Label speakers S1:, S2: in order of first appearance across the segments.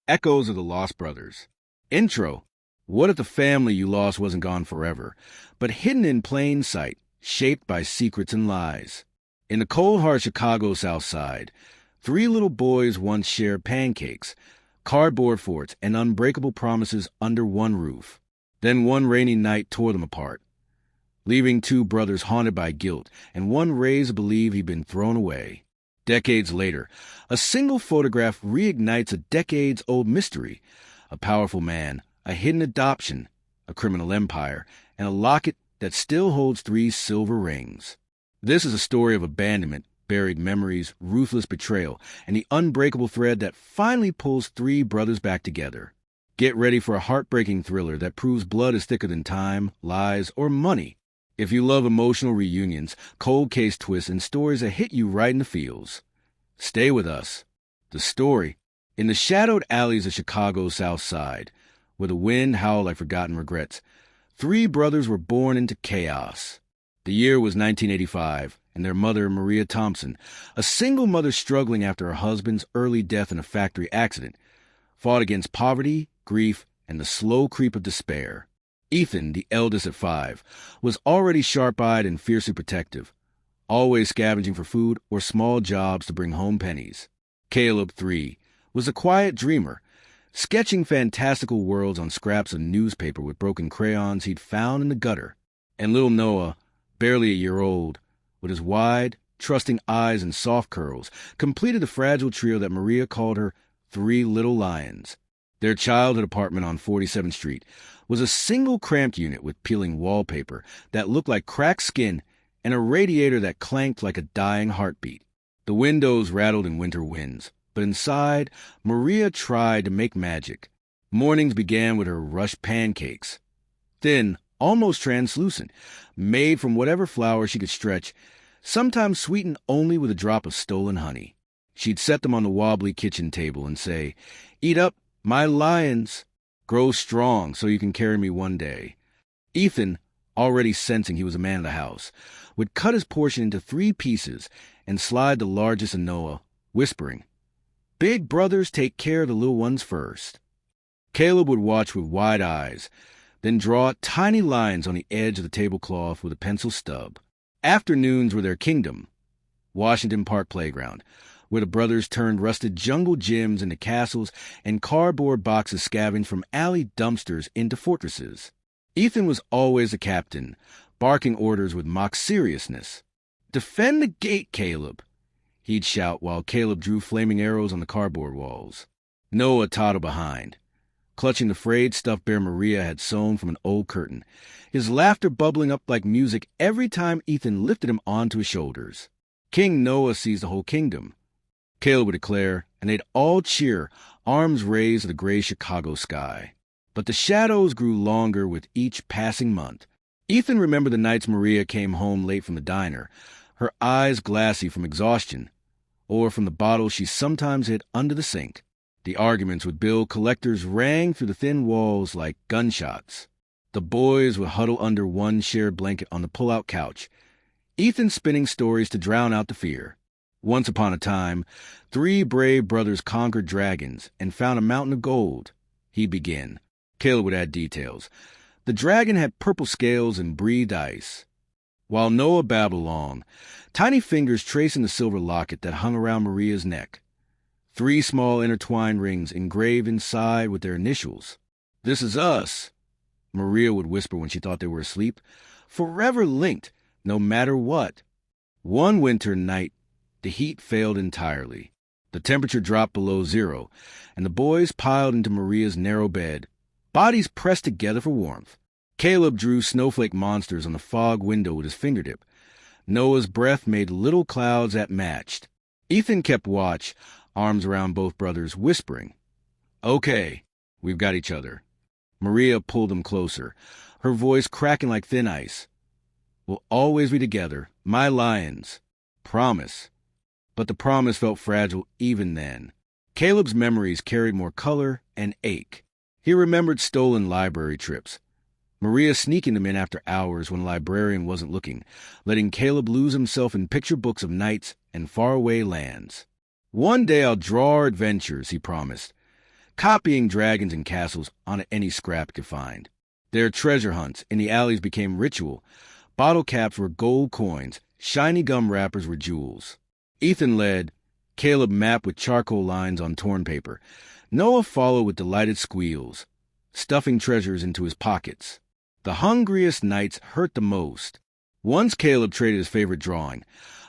S1: Echoes of the Lost Brothers. Intro. What if the family you lost wasn't gone forever, but hidden in plain sight, shaped by secrets and lies? In the cold, hard Chicago South Side, three little boys once shared pancakes, cardboard forts, and unbreakable promises under one roof. Then one rainy night tore them apart, leaving two brothers haunted by guilt and one raised to believe he'd been thrown away. Decades later, a single photograph reignites a decades-old mystery: a powerful man, a hidden adoption, a criminal empire, and a locket that still holds three silver rings. This is a story of abandonment, buried memories, ruthless betrayal, and the unbreakable thread that finally pulls three brothers back together. Get ready for a heartbreaking thriller that proves blood is thicker than time, lies, or money. If you love emotional reunions, cold case twists, and stories that hit you right in the feels, stay with us. The story. In the shadowed alleys of Chicago's South Side, where the wind howled like forgotten regrets, three brothers were born into chaos. The year was 1985, and their mother, Maria Thompson, a single mother struggling after her husband's early death in a factory accident, fought against poverty, grief, and the slow creep of despair. Ethan, the eldest at 5, was already sharp-eyed and fiercely protective, always scavenging for food or small jobs to bring home pennies. Caleb, 3, was a quiet dreamer, sketching fantastical worlds on scraps of newspaper with broken crayons he'd found in the gutter. And little Noah, barely a year old, with his wide, trusting eyes and soft curls, completed the fragile trio that Maria called her Three Little Lions. Their childhood apartment on 47th Street was a single cramped unit with peeling wallpaper that looked like cracked skin and a radiator that clanked like a dying heartbeat. The windows rattled in winter winds, but inside, Maria tried to make magic. Mornings began with her rushed pancakes, thin, almost translucent, made from whatever flour she could stretch, sometimes sweetened only with a drop of stolen honey. She'd set them on the wobbly kitchen table and say, "Eat up, my lions. Grow strong so you can carry me one day." Ethan, already sensing he was a man of the house, would cut his portion into 3 pieces and slide the largest to Noah, whispering, "Big brothers take care of the little ones first." Caleb would watch with wide eyes, then draw tiny lines on the edge of the tablecloth with a pencil stub. Afternoons were their kingdom. Washington Park Playground, where the brothers turned rusted jungle gyms into castles and cardboard boxes scavenged from alley dumpsters into fortresses. Ethan was always the captain, barking orders with mock seriousness. "Defend the gate, Caleb," he'd shout while Caleb drew flaming arrows on the cardboard walls. Noah toddled behind, clutching the frayed stuffed bear Maria had sewn from an old curtain, his laughter bubbling up like music every time Ethan lifted him onto his shoulders. "King Noah sees the whole kingdom," Caleb would declare, and they'd all cheer, arms raised to the gray Chicago sky. But the shadows grew longer with each passing month. Ethan remembered the nights Maria came home late from the diner, her eyes glassy from exhaustion, or from the bottle she sometimes hid under the sink. The arguments with bill collectors rang through the thin walls like gunshots. The boys would huddle under one shared blanket on the pull-out couch, Ethan spinning stories to drown out the fear. Once upon a time, 3 brave brothers conquered dragons and found a mountain of gold. He'd begin. Caleb would add details. The dragon had purple scales and breathed ice. While Noah babbled along, tiny fingers tracing the silver locket that hung around Maria's neck. 3 small intertwined rings engraved inside with their initials. "This is us," Maria would whisper when she thought they were asleep. "Forever linked, no matter what." One winter night, the heat failed entirely. The temperature dropped below 0, and the boys piled into Maria's narrow bed, bodies pressed together for warmth. Caleb drew snowflake monsters on the fog window with his fingertip. Noah's breath made little clouds that matched. Ethan kept watch, arms around both brothers, whispering, "Okay, we've got each other." Maria pulled them closer, her voice cracking like thin ice. "We'll always be together, my lions. Promise." But the promise felt fragile even then. Caleb's memories carried more color and ache. He remembered stolen library trips, Maria sneaking them in after hours when the librarian wasn't looking, letting Caleb lose himself in picture books of nights and faraway lands. "One day I'll draw our adventures," he promised. copying dragons and castles on any scrap could find. Their treasure hunts in the alleys became ritual. Bottle caps were gold coins, shiny gum wrappers were jewels. Ethan led, Caleb mapped with charcoal lines on torn paper. Noah followed with delighted squeals, stuffing treasures into his pockets. The hungriest nights hurt the most. Once Caleb traded his favorite drawing,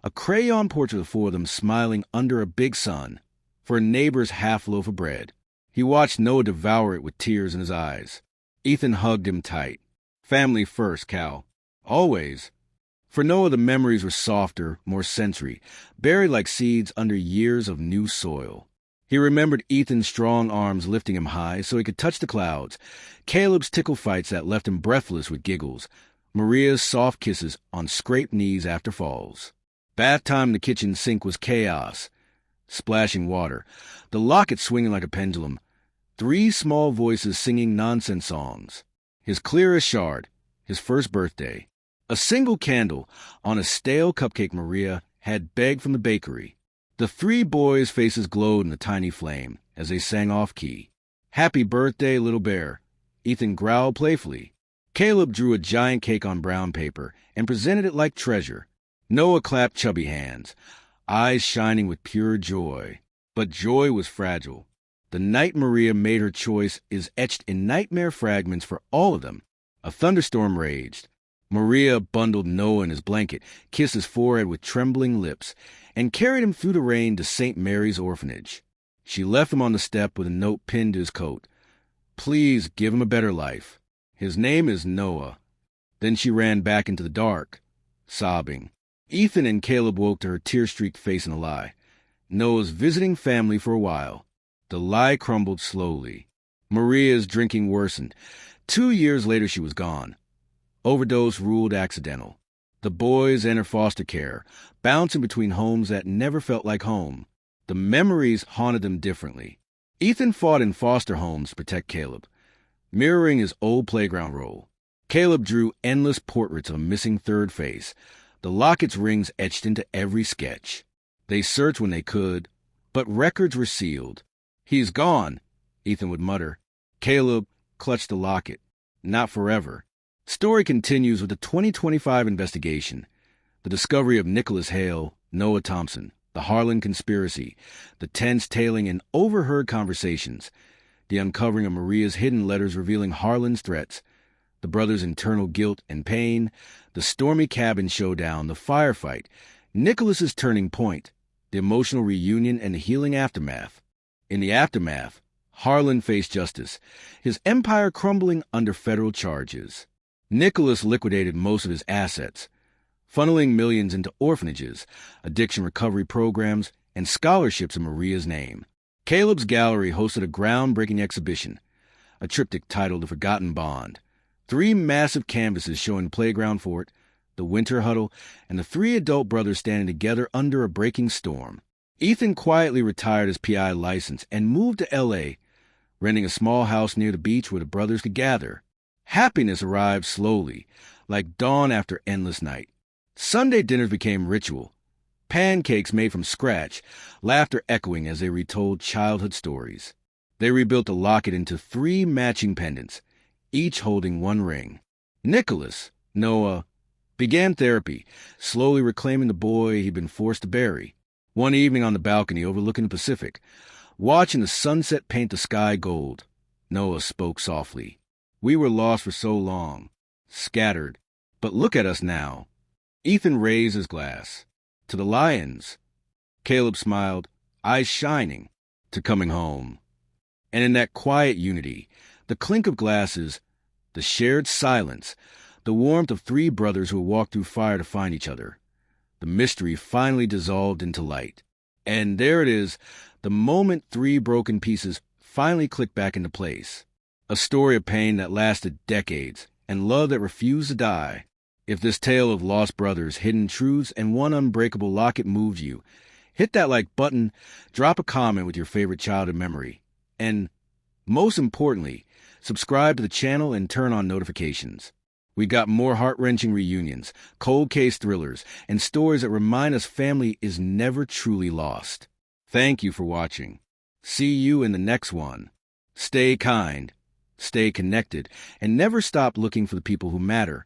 S1: a crayon portrait of the four of them smiling under a big sun, for a neighbor's half loaf of bread. He watched Noah devour it with tears in his eyes. Ethan hugged him tight. Family first, Cal. Always. For Noah, the memories were softer, more sensory, buried like seeds under years of new soil. He remembered Ethan's strong arms lifting him high so he could touch the clouds, Caleb's tickle fights that left him breathless with giggles, Maria's soft kisses on scraped knees after falls. Bath time in the kitchen sink was chaos. Splashing water, the locket swinging like a pendulum, 3 small voices singing nonsense songs. His clearest shard, his first birthday. A single candle on a stale cupcake Maria had begged from the bakery. The 3 boys' faces glowed in the tiny flame as they sang off-key. "Happy birthday, little bear," Ethan growled playfully. Caleb drew a giant cake on brown paper and presented it like treasure. Noah clapped chubby hands, eyes shining with pure joy. But joy was fragile. The night Maria made her choice is etched in nightmare fragments for all of them. A thunderstorm raged. Maria bundled Noah in his blanket, kissed his forehead with trembling lips, and carried him through the rain to St. Mary's orphanage. She left him on the step with a note pinned to his coat. "Please give him a better life. His name is Noah." Then she ran back into the dark, sobbing. Ethan and Caleb woke to her tear-streaked face in a lie. Noah's visiting family for a while. The lie crumbled slowly. Maria's drinking worsened. 2 years later she was gone. Overdose ruled accidental. The boys entered foster care, bouncing between homes that never felt like home. The memories haunted them differently. Ethan fought in foster homes to protect Caleb, mirroring his old playground role. Caleb drew endless portraits of a missing third face, the locket's rings etched into every sketch. They searched when they could, but records were sealed. "He's gone," Ethan would mutter. Caleb clutched the locket. Not forever. Story continues with the 2025 investigation, the discovery of Nicholas Hale, Noah Thompson, the Harlan conspiracy, the tense tailing and overheard conversations, the uncovering of Maria's hidden letters revealing Harlan's threats, the brothers' internal guilt and pain, the stormy cabin showdown, the firefight, Nicholas's turning point, the emotional reunion and the healing aftermath. In the aftermath, Harlan faced justice, his empire crumbling under federal charges. Nicholas liquidated most of his assets, funneling millions into orphanages, addiction recovery programs, and scholarships in Maria's name. Caleb's gallery hosted a groundbreaking exhibition, a triptych titled The Forgotten Bond. 3 massive canvases showing the playground fort, the winter huddle, and the 3 adult brothers standing together under a breaking storm. Ethan quietly retired his PI license and moved to L.A., renting a small house near the beach where the brothers could gather. Happiness arrived slowly, like dawn after endless night. Sunday dinners became ritual. Pancakes made from scratch, laughter echoing as they retold childhood stories. They rebuilt the locket into 3 matching pendants, each holding 1 ring. Nicholas, Noah, began therapy, slowly reclaiming the boy he'd been forced to bury. One evening on the balcony overlooking the Pacific, watching the sunset paint the sky gold, Noah spoke softly. "We were lost for so long, scattered, but look at us now." Ethan raised his glass. "To the lions." Caleb smiled, eyes shining, "to coming home." And in that quiet unity, the clink of glasses, the shared silence, the warmth of 3 brothers who walked through fire to find each other, the mystery finally dissolved into light. And there it is, the moment 3 broken pieces finally clicked back into place. A story of pain that lasted decades and love that refused to die. If this tale of lost brothers, hidden truths, and one unbreakable locket moved you, hit that like button, drop a comment with your favorite childhood memory, and, most importantly, subscribe to the channel and turn on notifications. We got more heart-wrenching reunions, cold case thrillers, and stories that remind us family is never truly lost. Thank you for watching. See you in the next one. Stay kind, stay connected, and never stop looking for the people who matter.